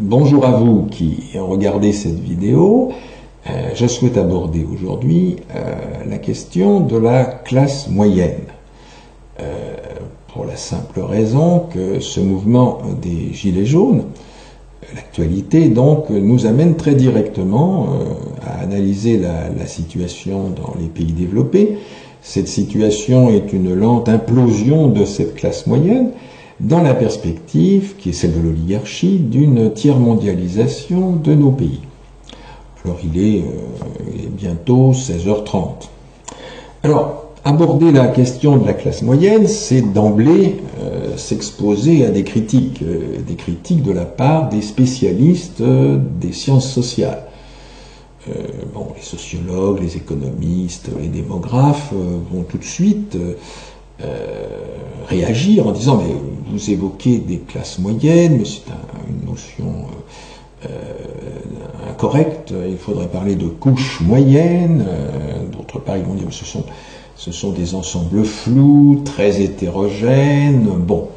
Bonjour à vous qui regardez cette vidéo. Je souhaite aborder aujourd'hui la question de la classe moyenne. Pour la simple raison que ce mouvement des Gilets jaunes, l'actualité donc, nous amène très directement à analyser la situation dans les pays développés. Cette situation est une lente implosion de cette classe moyenne, dans la perspective, qui est celle de l'oligarchie, d'une tiers-mondialisation de nos pays. Alors il est bientôt 16h30. Alors, aborder la question de la classe moyenne, c'est d'emblée s'exposer à des critiques de la part des spécialistes des sciences sociales. Les sociologues, les économistes, les démographes vont tout de suite réagir en disant mais vous évoquez des classes moyennes, mais c'est une notion incorrecte, il faudrait parler de couches moyennes. D'autre part, ils vont dire ce sont des ensembles flous, très hétérogènes. Bon,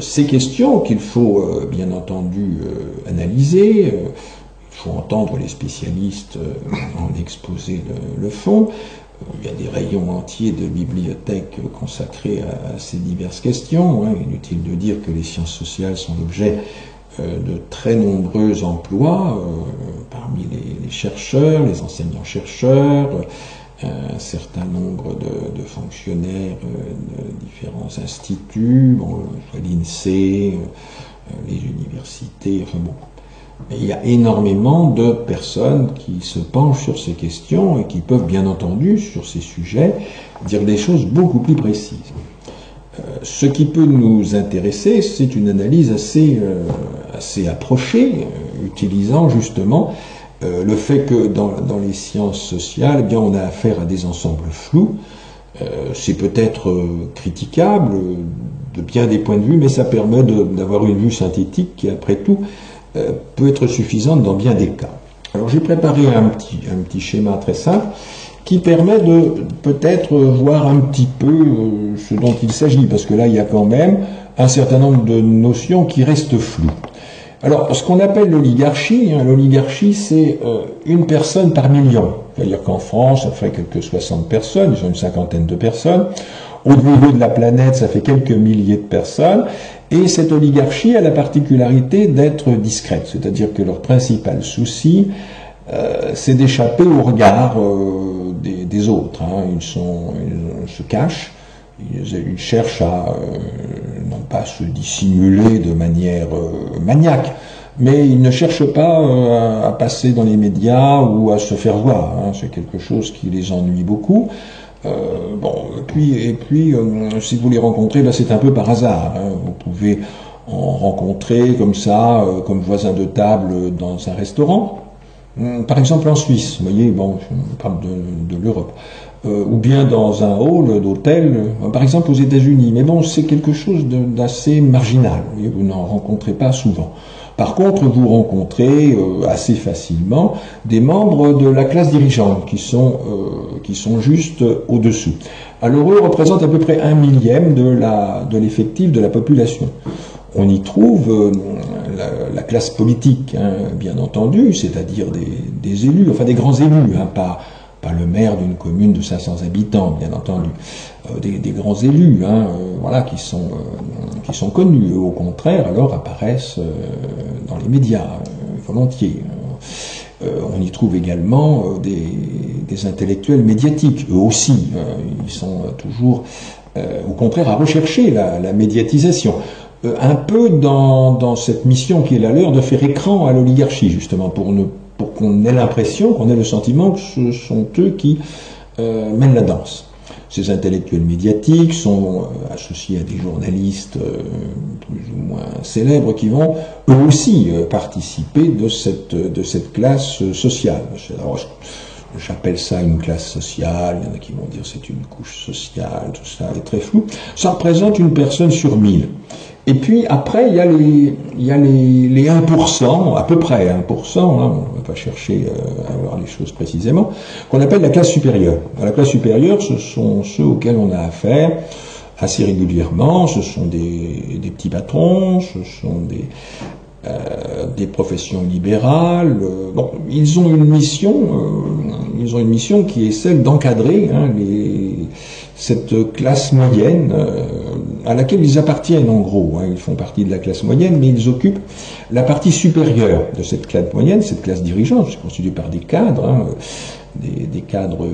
ces questions qu'il faut bien entendu analyser, il faut entendre les spécialistes en exposer le fond. Il y a des rayons entiers de bibliothèques consacrés à ces diverses questions. Inutile de dire que les sciences sociales sont l'objet de très nombreux emplois parmi les chercheurs, les enseignants-chercheurs, un certain nombre de fonctionnaires de différents instituts, soit l'INSEE, les universités, enfin bon. Il y a énormément de personnes qui se penchent sur ces questions et qui peuvent bien entendu, sur ces sujets, dire des choses beaucoup plus précises. Ce qui peut nous intéresser, c'est une analyse assez approchée, utilisant justement le fait que dans les sciences sociales, eh bien, on a affaire à des ensembles flous. C'est peut-être critiquable de bien des points de vue, mais ça permet d'avoir une vue synthétique qui, après tout, peut être suffisante dans bien des cas. Alors j'ai préparé un petit schéma très simple qui permet de peut-être voir un petit peu ce dont il s'agit, parce que là il y a quand même un certain nombre de notions qui restent floues. Alors ce qu'on appelle l'oligarchie, l'oligarchie c'est une personne par million, c'est-à-dire qu'en France ça fait quelques 60 personnes, ils ont une cinquantaine de personnes. Au niveau de la planète, ça fait quelques milliers de personnes, et cette oligarchie a la particularité d'être discrète, c'est-à-dire que leur principal souci, c'est d'échapper au regard des autres. Ils se cachent, ils cherchent à, non pas se dissimuler de manière maniaque, mais ils ne cherchent pas à passer dans les médias ou à se faire voir. C'est quelque chose qui les ennuie beaucoup. Et puis, si vous les rencontrez, là c'est un peu par hasard. Vous pouvez en rencontrer comme ça, comme voisin de table dans un restaurant. Par exemple en Suisse, vous voyez, on parle de l'Europe. Ou bien dans un hall d'hôtel, par exemple aux États-Unis. Mais bon, c'est quelque chose d'assez marginal. Vous n'en rencontrez pas souvent. Par contre, vous rencontrez assez facilement des membres de la classe dirigeante qui sont juste au-dessous. Alors eux représentent à peu près 1/1000 de l'effectif de la population. On y trouve la classe politique, bien entendu, c'est-à-dire des élus, enfin des grands élus, pas le maire d'une commune de 500 habitants, bien entendu, des grands élus, qui sont connus. Eux, au contraire, alors apparaissent dans les médias volontiers. On y trouve également des intellectuels médiatiques. Eux aussi, ils sont toujours, au contraire, à rechercher la médiatisation. Un peu dans cette mission qui est la leur de faire écran à l'oligarchie, justement, pour qu'on ait l'impression, qu'on ait le sentiment que ce sont eux qui mènent la danse. Ces intellectuels médiatiques sont associés à des journalistes plus ou moins célèbres qui vont eux aussi participer de cette classe sociale. Alors, j'appelle ça une classe sociale, il y en a qui vont dire c'est une couche sociale, tout ça est très flou. Ça représente une personne sur 1000. Et puis après, il y a les 1%, à peu près 1%, on ne va pas chercher à voir les choses précisément, qu'on appelle la classe supérieure. La classe supérieure, ce sont ceux auxquels on a affaire assez régulièrement, ce sont des petits patrons, ce sont des professions libérales. Bon, ils ont une mission qui est celle d'encadrer cette classe moyenne à laquelle ils appartiennent en gros. Ils font partie de la classe moyenne, mais ils occupent la partie supérieure de cette classe moyenne, cette classe dirigeante, c'est constituée par des cadres, des cadres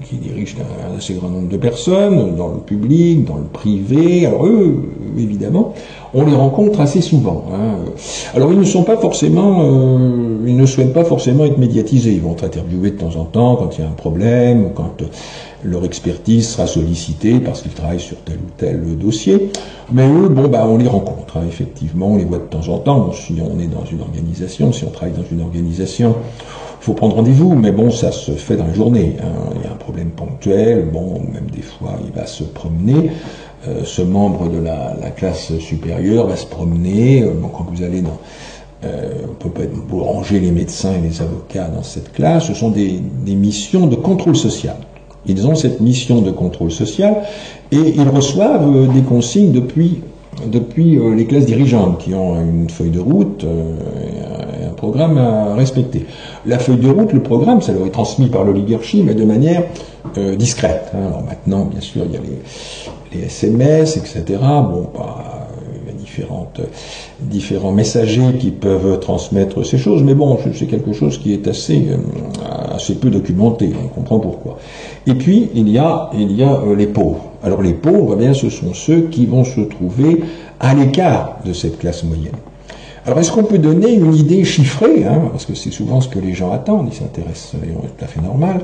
qui dirigent un assez grand nombre de personnes, dans le public, dans le privé. Alors eux, évidemment, on les rencontre assez souvent. Alors ils ne sont pas forcément, ils ne souhaitent pas forcément être médiatisés. Ils vont être interviewés de temps en temps quand il y a un problème, ou quand leur expertise sera sollicitée parce qu'ils travaillent sur tel ou tel dossier. Mais eux, on les rencontre, effectivement, on les voit de temps en temps. Bon, si on est dans une organisation, si on travaille dans une organisation, il faut prendre rendez-vous, mais bon, ça se fait dans la journée. Il y a un problème ponctuel, même des fois, il va se promener. Ce membre de la classe supérieure va se promener. Quand vous allez dans... on peut pas ranger les médecins et les avocats dans cette classe. Ce sont des missions de contrôle social. Ils ont cette mission de contrôle social et ils reçoivent des consignes depuis les classes dirigeantes qui ont une feuille de route et un programme à respecter. La feuille de route, le programme, ça leur est transmis par l'oligarchie, mais de manière discrète. Alors maintenant, bien sûr, il y a les SMS, etc. Il y a différents messagers qui peuvent transmettre ces choses, mais bon, c'est quelque chose qui est assez peu documenté, on comprend pourquoi. Et puis, il y a les pauvres. Alors les pauvres, ce sont ceux qui vont se trouver à l'écart de cette classe moyenne. Alors est-ce qu'on peut donner une idée chiffrée, parce que c'est souvent ce que les gens attendent, ils s'intéressent, c'est tout à fait normal,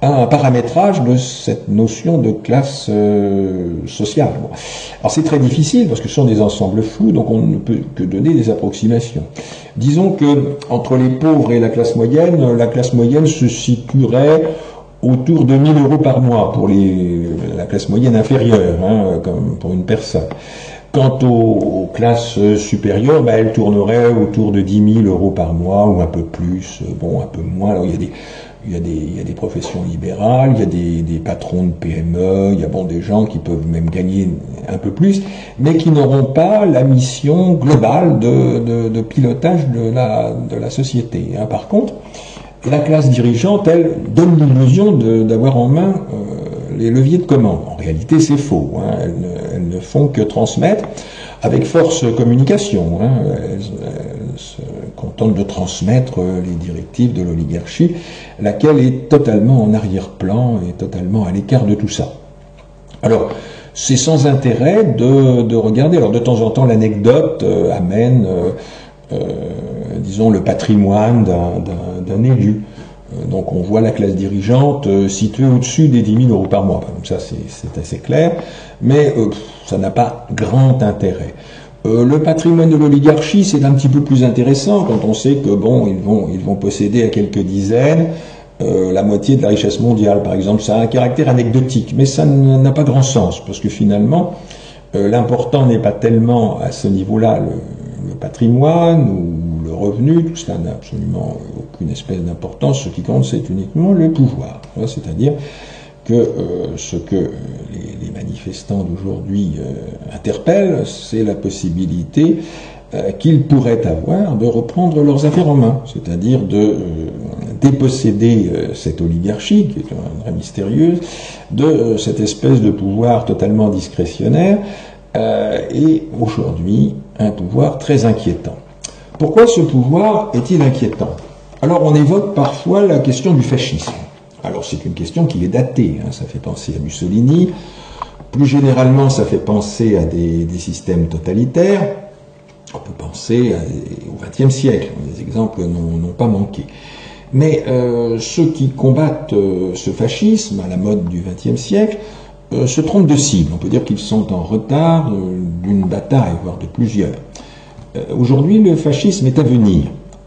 à un paramétrage de cette notion de classe sociale. Alors c'est très difficile parce que ce sont des ensembles flous, donc on ne peut que donner des approximations. Disons que entre les pauvres et la classe moyenne se situerait autour de 1 000 € par mois pour la classe moyenne inférieure, comme pour une personne. Quant aux classes supérieures, elles tourneraient autour de 10 000 € par mois, ou un peu plus, un peu moins. Alors, il y a des professions libérales, il y a des patrons de PME, il y a des gens qui peuvent même gagner un peu plus, mais qui n'auront pas la mission globale de pilotage de la société. Par contre, la classe dirigeante, elle, donne l'illusion d'avoir en main les leviers de commande. En réalité, c'est faux. Elles ne font que transmettre avec force communication. Elles se contentent de transmettre les directives de l'oligarchie, laquelle est totalement en arrière-plan et totalement à l'écart de tout ça. Alors, c'est sans intérêt de regarder. Alors, de temps en temps, l'anecdote amène... disons, le patrimoine d'un élu. Donc on voit la classe dirigeante située au-dessus des 10 000 € par mois. Donc ça, c'est assez clair, mais ça n'a pas grand intérêt. Le patrimoine de l'oligarchie, c'est un petit peu plus intéressant quand on sait que, ils vont posséder à quelques dizaines la moitié de la richesse mondiale, par exemple. Ça a un caractère anecdotique, mais ça n'a pas grand sens, parce que finalement, l'important n'est pas tellement à ce niveau-là le patrimoine ou le revenu, tout cela n'a absolument aucune espèce d'importance. Ce qui compte, c'est uniquement le pouvoir. C'est-à-dire que ce que les manifestants d'aujourd'hui interpellent, c'est la possibilité qu'ils pourraient avoir de reprendre leurs affaires en main, c'est-à-dire de déposséder cette oligarchie, qui est très mystérieuse, de cette espèce de pouvoir totalement discrétionnaire, et aujourd'hui un pouvoir très inquiétant. Pourquoi ce pouvoir est-il inquiétant? Alors on évoque parfois la question du fascisme. Alors c'est une question qui est datée, ça fait penser à Mussolini, plus généralement ça fait penser à des systèmes totalitaires, on peut penser au XXe siècle, les exemples n'ont pas manqué. Mais ceux qui combattent ce fascisme à la mode du XXe siècle se trompent de cible. On peut dire qu'ils sont en retard d'une bataille, voire de plusieurs. Aujourd'hui, le fascisme est à venir,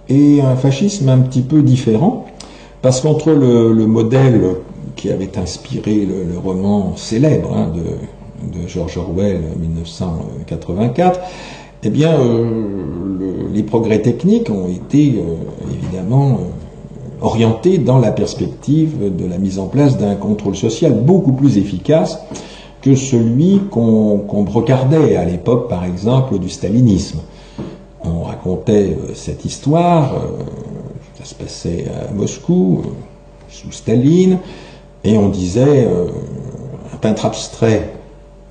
et un fascisme un petit peu différent, parce qu'entre le modèle qui avait inspiré le roman célèbre de George Orwell, 1984, eh bien, les progrès techniques ont été évidemment orientés dans la perspective de la mise en place d'un contrôle social beaucoup plus efficace que celui qu'on brocardait à l'époque, par exemple, du stalinisme. On racontait cette histoire, ça se passait à Moscou, sous Staline, et on disait, un peintre abstrait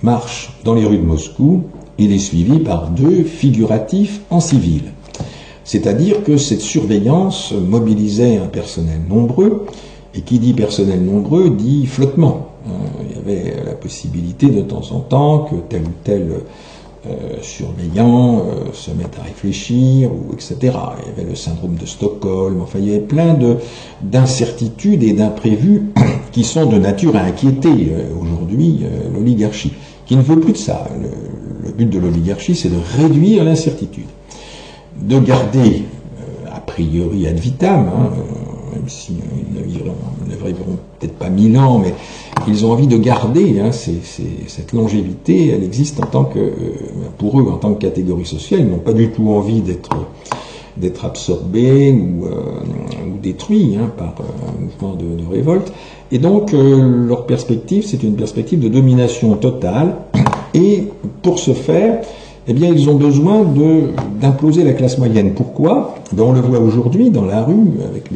marche dans les rues de Moscou, il est suivi par deux figuratifs en civil. C'est-à-dire que cette surveillance mobilisait un personnel nombreux, et qui dit personnel nombreux dit flottement. Il y avait la possibilité de temps en temps que tel ou tel surveillant se mette à réfléchir, ou etc. Il y avait le syndrome de Stockholm, enfin il y avait plein d'incertitudes et d'imprévus qui sont de nature à inquiéter aujourd'hui l'oligarchie, qui ne veut plus de ça. Le but de l'oligarchie, c'est de réduire l'incertitude, de garder, a priori ad vitam, même s'ils ne vivront peut-être pas 1000 ans, mais ils ont envie de garder cette longévité, elle existe en tant que, pour eux, en tant que catégorie sociale, ils n'ont pas du tout envie d'être absorbés ou détruits par un mouvement de révolte. Et donc, leur perspective, c'est une perspective de domination totale, et pour ce faire, eh bien, ils ont besoin d'imploser la classe moyenne. Pourquoi? Ben, on le voit aujourd'hui dans la rue, avec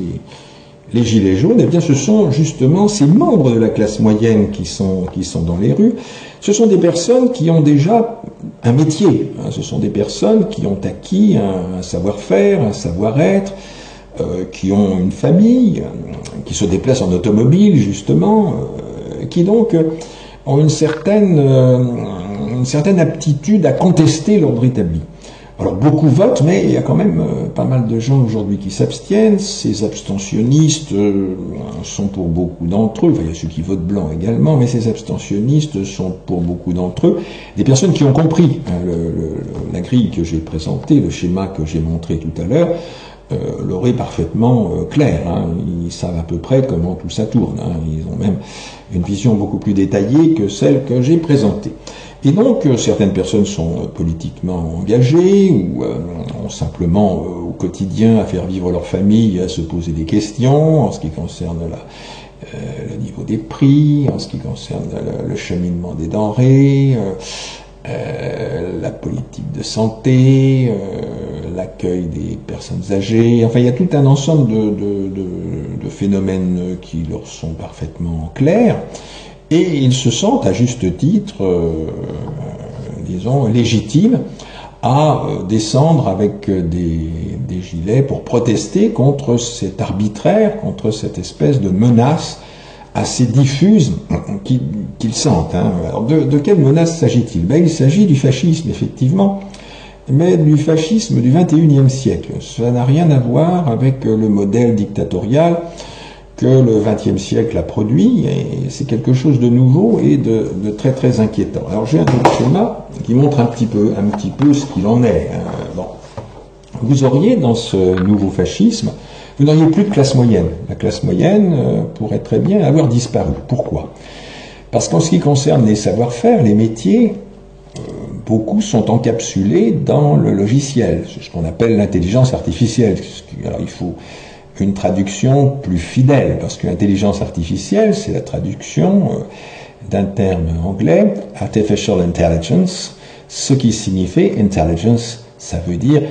les gilets jaunes, eh bien, ce sont justement ces membres de la classe moyenne qui sont dans les rues. Ce sont des personnes qui ont déjà un métier. Ce sont des personnes qui ont acquis un savoir-faire, un savoir-être, qui ont une famille, qui se déplacent en automobile, justement, qui donc ont une certaine aptitude à contester l'ordre établi. Alors beaucoup votent, mais il y a quand même pas mal de gens aujourd'hui qui s'abstiennent. Ces abstentionnistes sont pour beaucoup d'entre eux, enfin il y a ceux qui votent blanc également, mais ces abstentionnistes sont pour beaucoup d'entre eux des personnes qui ont compris la grille que j'ai présentée, le schéma que j'ai montré tout à l'heure, l'aurait parfaitement clair. Ils savent à peu près comment tout ça tourne. Ils ont même une vision beaucoup plus détaillée que celle que j'ai présentée. Et donc, certaines personnes sont politiquement engagées ou ont simplement au quotidien à faire vivre leur famille, à se poser des questions en ce qui concerne le niveau des prix, en ce qui concerne le cheminement des denrées, la politique de santé, l'accueil des personnes âgées. Enfin, il y a tout un ensemble de phénomènes qui leur sont parfaitement clairs. Et ils se sentent, à juste titre, disons, légitimes à descendre avec des gilets pour protester contre cet arbitraire, contre cette espèce de menace assez diffuse qu'ils sentent. Alors de quelle menace s'agit-il? Ben, il s'agit du fascisme, effectivement, mais du fascisme du XXIe siècle. Ça n'a rien à voir avec le modèle dictatorial que le XXe siècle a produit, et c'est quelque chose de nouveau et de très très inquiétant. Alors j'ai un autre schéma qui montre un petit peu ce qu'il en est. Bon. Vous auriez dans ce nouveau fascisme, vous n'auriez plus de classe moyenne. La classe moyenne pourrait très bien avoir disparu. Pourquoi? Parce qu'en ce qui concerne les savoir-faire, les métiers, beaucoup sont encapsulés dans le logiciel, ce qu'on appelle l'intelligence artificielle. Alors il faut une traduction plus fidèle, parce que l'intelligence artificielle, c'est la traduction d'un terme anglais, artificial intelligence, ce qui signifie intelligence, ça veut dire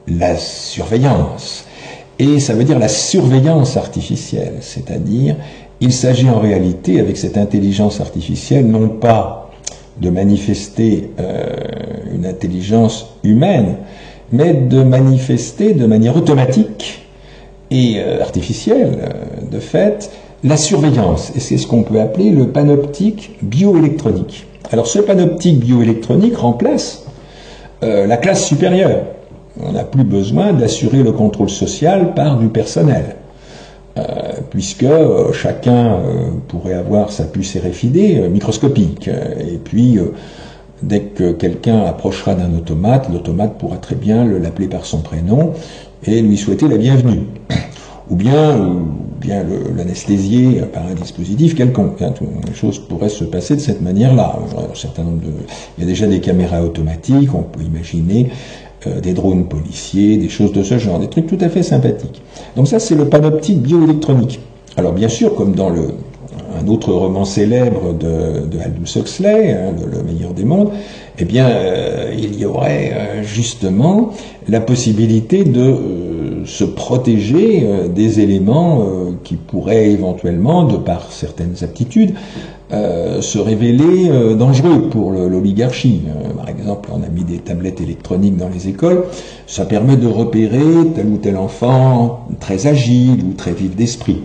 la surveillance. Et ça veut dire la surveillance artificielle, c'est-à-dire, il s'agit en réalité, avec cette intelligence artificielle, non pas de manifester une intelligence humaine, mais de manifester de manière automatique et artificielle, de fait, la surveillance. Et c'est ce qu'on peut appeler le panoptique bioélectronique. Alors ce panoptique bioélectronique remplace la classe supérieure. On n'a plus besoin d'assurer le contrôle social par du personnel, puisque chacun pourrait avoir sa puce RFID microscopique. Et puis, dès que quelqu'un approchera d'un automate, l'automate pourra très bien l'appeler par son prénom et lui souhaiter la bienvenue. Ou bien l'anesthésier par un dispositif quelconque. Les choses pourraient se passer de cette manière-là. Il y a déjà des caméras automatiques, on peut imaginer des drones policiers, des choses de ce genre, des trucs tout à fait sympathiques. Donc ça, c'est le panoptique bioélectronique. Alors bien sûr, comme dans un autre roman célèbre de Aldous Huxley, hein, Le meilleur des mondes, eh bien, il y aurait justement la possibilité de se protéger des éléments qui pourraient éventuellement, de par certaines aptitudes, se révéler dangereux pour l'oligarchie. Par exemple, on a mis des tablettes électroniques dans les écoles, ça permet de repérer tel ou tel enfant très agile ou très vif d'esprit.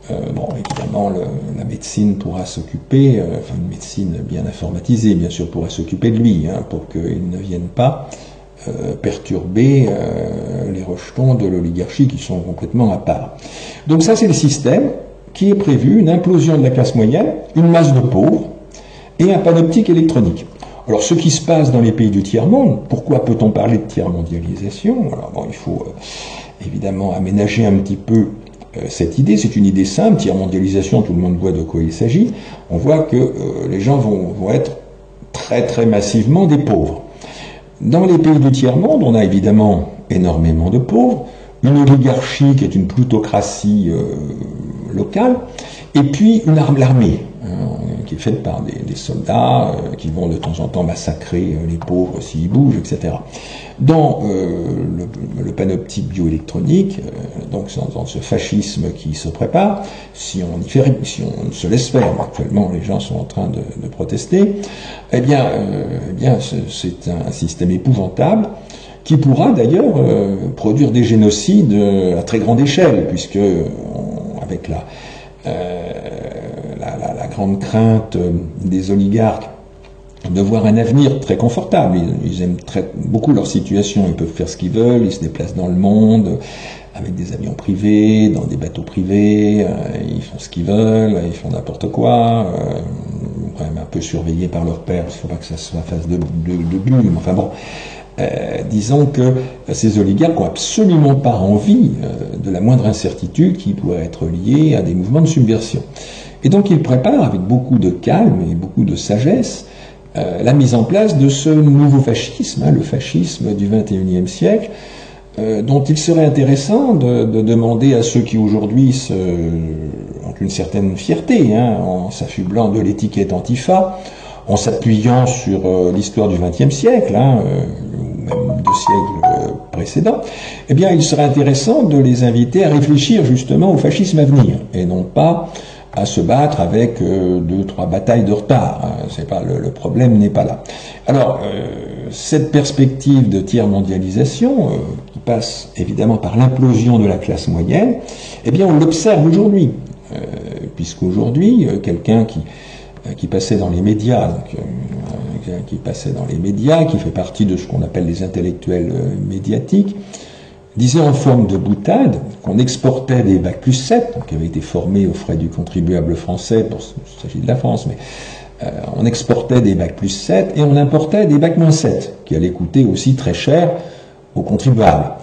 Bon, évidemment, la médecine pourra s'occuper, enfin une médecine bien informatisée, bien sûr, pourra s'occuper de lui, hein, pour qu'il ne vienne pas perturber les rejetons de l'oligarchie qui sont complètement à part. Donc ça, c'est le système qui est prévu, une implosion de la classe moyenne, une masse de pauvres et un panoptique électronique. Alors, ce qui se passe dans les pays du tiers-monde, pourquoi peut-on parler de tiers-mondialisation? Alors, bon, il faut évidemment aménager un petit peu cette idée. C'est une idée simple, tiers-mondialisation, tout le monde voit de quoi il s'agit. On voit que les gens vont être très très massivement des pauvres. Dans les pays du tiers-monde, on a évidemment énormément de pauvres, une oligarchie qui est une plutocratie locale, et puis l'armée, qui est faite par des soldats qui vont de temps en temps massacrer les pauvres s'ils bougent, etc. Dans le panoptique bioélectronique, donc dans ce fascisme qui se prépare, si on se laisse faire, actuellement les gens sont en train de protester, eh bien c'est un système épouvantable qui pourra d'ailleurs produire des génocides à très grande échelle, puisque avec la grande crainte des oligarques de voir un avenir très confortable. Ils aiment beaucoup leur situation, ils peuvent faire ce qu'ils veulent, ils se déplacent dans le monde avec des avions privés, dans des bateaux privés, ils font ce qu'ils veulent, ils font n'importe quoi, quand même un peu surveillés par leur père, il ne faut pas que ça soit fasse de bulle, enfin bon. Disons que ces oligarques n'ont absolument pas envie de la moindre incertitude qui pourrait être liée à des mouvements de subversion. Et donc ils préparent avec beaucoup de calme et beaucoup de sagesse la mise en place de ce nouveau fascisme, le fascisme du XXIe siècle, dont il serait intéressant de demander à ceux qui aujourd'hui ont une certaine fierté, en s'affublant de l'étiquette Antifa, en s'appuyant sur l'histoire du XXe siècle, ou même 2 siècles précédents, eh bien, il serait intéressant de les inviter à réfléchir justement au fascisme à venir, et non pas à se battre avec 2-3 batailles de retard. C'est pas le problème n'est pas là. Alors, cette perspective de tiers-mondialisation, qui passe évidemment par l'implosion de la classe moyenne, eh bien, on l'observe aujourd'hui, puisqu'aujourd'hui, quelqu'un qui passait dans les médias, qui fait partie de ce qu'on appelle les intellectuels médiatiques, disait en forme de boutade qu'on exportait des bacs plus 7, qui avaient été formés aux frais du contribuable français, il s'agit de la France, mais on exportait des bacs plus 7 et on importait des bacs moins 7, qui allaient coûter aussi très cher aux contribuables.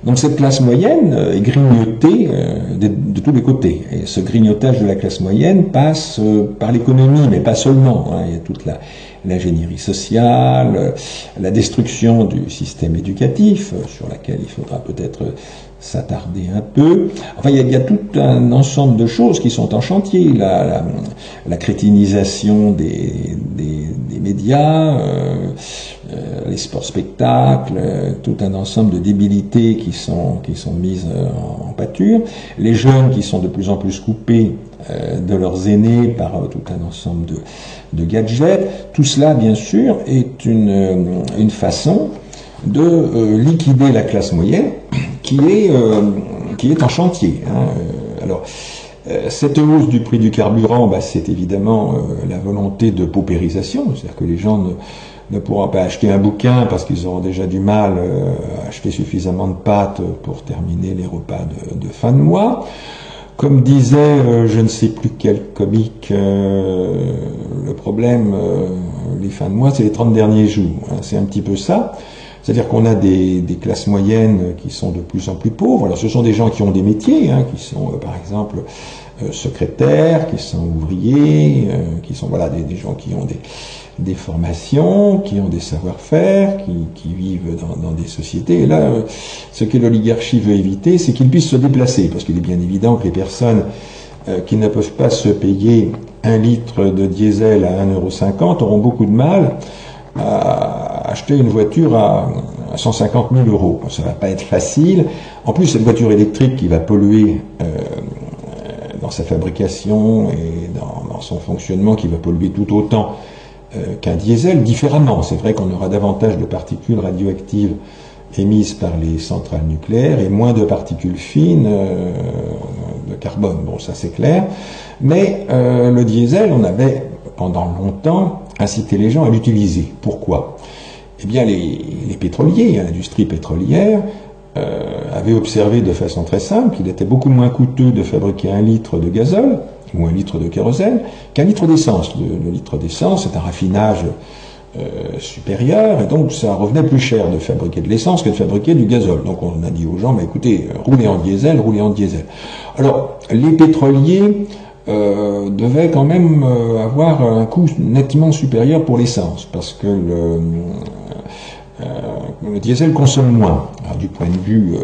Donc cette classe moyenne est grignotée de tous les côtés. Et ce grignotage de la classe moyenne passe par l'économie, mais pas seulement. Il y a toute l'ingénierie sociale, la destruction du système éducatif, sur laquelle il faudra peut-être s'attarder un peu. Enfin, il y a tout un ensemble de choses qui sont en chantier. La crétinisation des médias, les sports-spectacles, tout un ensemble de débilités qui sont mises en pâture. Les jeunes qui sont de plus en plus coupés de leurs aînés par tout un ensemble de gadgets. Tout cela, bien sûr, est une façon de liquider la classe moyenne qui est en chantier. Alors, cette hausse du prix du carburant, c'est évidemment la volonté de paupérisation, c'est-à-dire que les gens ne pourront pas acheter un bouquin parce qu'ils auront déjà du mal à acheter suffisamment de pâtes pour terminer les repas de fin de mois. Comme disait je ne sais plus quel comique, le problème, les fins de mois, c'est les 30 derniers jours. C'est un petit peu ça. C'est-à-dire qu'on a des classes moyennes qui sont de plus en plus pauvres. Alors ce sont des gens qui ont des métiers, qui sont par exemple secrétaires, qui sont ouvriers, qui sont des gens qui ont des formations, qui ont des savoir-faire, qui vivent dans des sociétés. Et là, ce que l'oligarchie veut éviter, c'est qu'ils puissent se déplacer, parce qu'il est bien évident que les personnes qui ne peuvent pas se payer 1 litre de diesel à 1,50 € auront beaucoup de mal à acheter une voiture à 150 000 €. Ça va pas être facile. En plus, cette voiture électrique qui va polluer dans sa fabrication et dans son fonctionnement, qui va polluer tout autant qu'un diesel, différemment. C'est vrai qu'on aura davantage de particules radioactives émises par les centrales nucléaires et moins de particules fines de carbone. Bon, ça c'est clair. Mais le diesel, on avait pendant longtemps incité les gens à l'utiliser. Pourquoi? Eh bien, les pétroliers, l'industrie pétrolière, avaient observé de façon très simple qu'il était beaucoup moins coûteux de fabriquer 1 litre de gazole ou 1 litre de kérosène qu'un litre d'essence. Le litre d'essence, c'est un raffinage supérieur, et donc ça revenait plus cher de fabriquer de l'essence que de fabriquer du gazole. Donc on a dit aux gens, écoutez, roulez en diesel, roulez en diesel. Alors, les pétroliers devaient quand même avoir un coût nettement supérieur pour l'essence, parce que le diesel consomme moins. Alors, du point de vue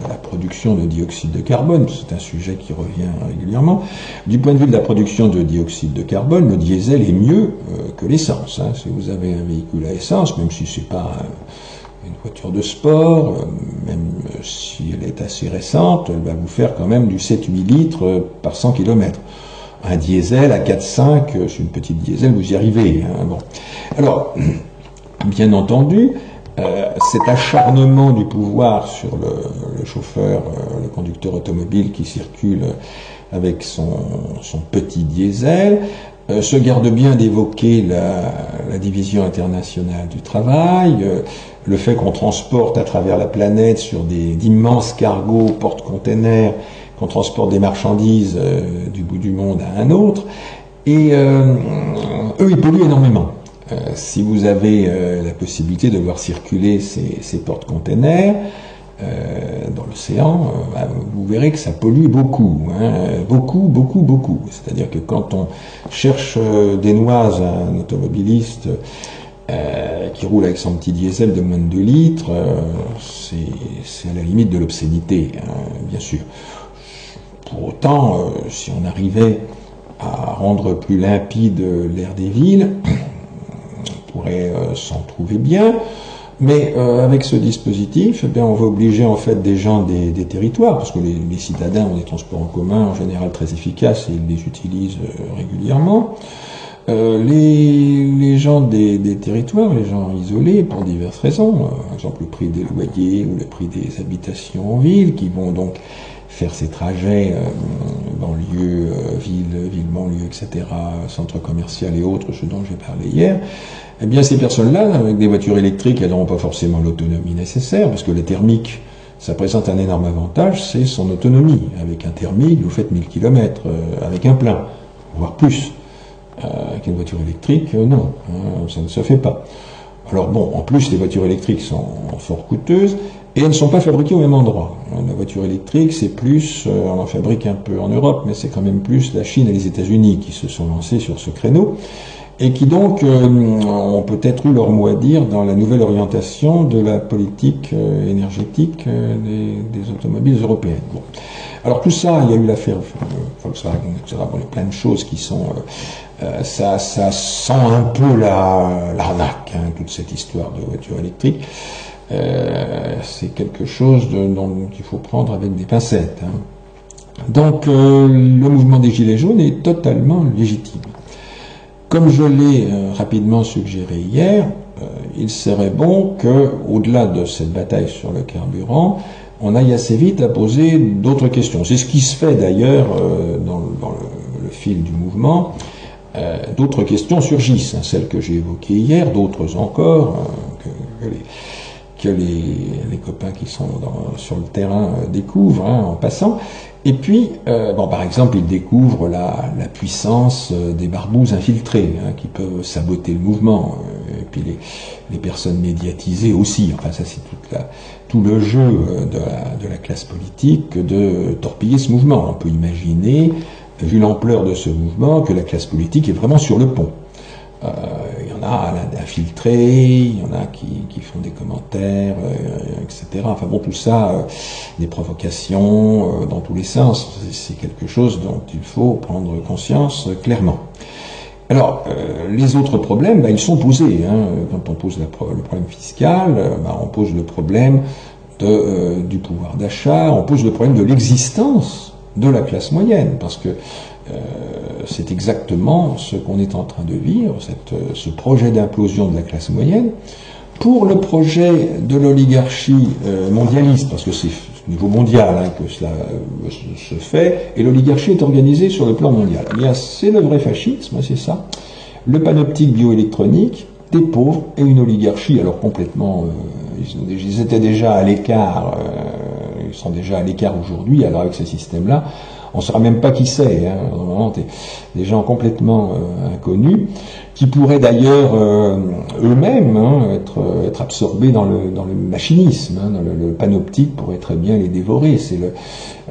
de la production de dioxyde de carbone, c'est un sujet qui revient régulièrement, du point de vue de la production de dioxyde de carbone, le diesel est mieux que l'essence. Si vous avez un véhicule à essence, même si c'est pas une voiture de sport, même si elle est assez récente, elle va vous faire quand même du 7-8 litres par 100 km. Un diesel à 4-5, sur une petite diesel, vous y arrivez. Bon. Alors, bien entendu, cet acharnement du pouvoir sur le chauffeur, le conducteur automobile qui circule avec son petit diesel, se garde bien d'évoquer la division internationale du travail, le fait qu'on transporte à travers la planète sur d'immenses cargos porte-containers, qu'on transporte des marchandises du bout du monde à un autre, et eux, ils polluent énormément. Si vous avez la possibilité de voir circuler ces porte-containers dans l'océan, vous verrez que ça pollue beaucoup, beaucoup. C'est-à-dire que quand on cherche des noises à un automobiliste qui roule avec son petit diesel de moins de 2 litres, c'est à la limite de l'obscénité, bien sûr. Pour autant, si on arrivait à rendre plus limpide l'air des villes, on pourrait s'en trouver bien, mais avec ce dispositif, on va obliger en fait des gens des territoires, parce que les citadins ont des transports en commun en général très efficaces et ils les utilisent régulièrement. Les gens des territoires, les gens isolés pour diverses raisons, par exemple le prix des loyers ou le prix des habitations en ville, qui vont donc faire ces trajets banlieue, ville, banlieue, etc., centre commercial et autres, ce dont j'ai parlé hier, eh bien ces personnes-là, avec des voitures électriques, elles n'auront pas forcément l'autonomie nécessaire, parce que le thermique, ça présente un énorme avantage, c'est son autonomie. Avec un thermique, vous faites 1000 km avec un plein, voire plus. Avec une voiture électrique, non, ça ne se fait pas. Alors bon, en plus, les voitures électriques sont fort coûteuses, et elles ne sont pas fabriquées au même endroit. La voiture électrique, c'est plus, on en fabrique un peu en Europe, mais c'est quand même plus la Chine et les États-Unis qui se sont lancés sur ce créneau, et qui donc ont peut-être eu leur mot à dire dans la nouvelle orientation de la politique énergétique des automobiles européennes. Bon. Alors tout ça, il y a eu l'affaire Volkswagen, etc. Bon, il y a plein de choses qui sont... ça sent un peu l'arnaque, toute cette histoire de voiture électrique. C'est quelque chose dont il faut prendre avec des pincettes. Donc le mouvement des Gilets jaunes est totalement légitime. Comme je l'ai rapidement suggéré hier, il serait bon que, au-delà de cette bataille sur le carburant, on aille assez vite à poser d'autres questions. C'est ce qui se fait d'ailleurs dans le fil du mouvement. D'autres questions surgissent, celles que j'ai évoquées hier, d'autres encore, que les copains qui sont sur le terrain découvrent en passant. Et puis, par exemple, ils découvrent la puissance des barbouzes infiltrés qui peuvent saboter le mouvement. Et puis les personnes médiatisées aussi. Enfin, ça c'est tout le jeu de la classe politique de torpiller ce mouvement. On peut imaginer, vu l'ampleur de ce mouvement, que la classe politique est vraiment sur le pont. Il y en en a d'infiltrés, il y en a qui font des commentaires, etc. Enfin bon, tout ça, des provocations dans tous les sens, c'est quelque chose dont il faut prendre conscience clairement. Alors, les autres problèmes, ils sont posés. Hein. Quand on pose le problème fiscal, on pose le problème du pouvoir d'achat, on pose le problème de l'existence de la classe moyenne, parce que c'est exactement ce qu'on est en train de vivre, ce projet d'implosion de la classe moyenne, pour le projet de l'oligarchie mondialiste, parce que c'est au niveau mondial que cela se fait, et l'oligarchie est organisée sur le plan mondial. Eh bien, c'est le vrai fascisme, c'est ça. Le panoptique bioélectronique, des pauvres et une oligarchie, alors complètement, ils étaient déjà à l'écart, ils sont déjà à l'écart aujourd'hui, alors avec ce système-là, on ne saura même pas qui c'est, hein, vraiment, des gens complètement inconnus, qui pourraient d'ailleurs eux-mêmes être absorbés dans le machinisme, dans le panoptique pourrait très bien les dévorer. C'est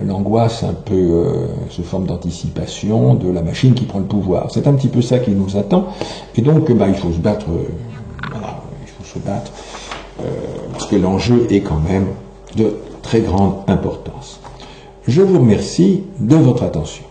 l'angoisse un peu sous forme d'anticipation de la machine qui prend le pouvoir. C'est un petit peu ça qui nous attend, et donc il faut se battre, voilà, il faut se battre, parce que l'enjeu est quand même de très grande importance. Je vous remercie de votre attention.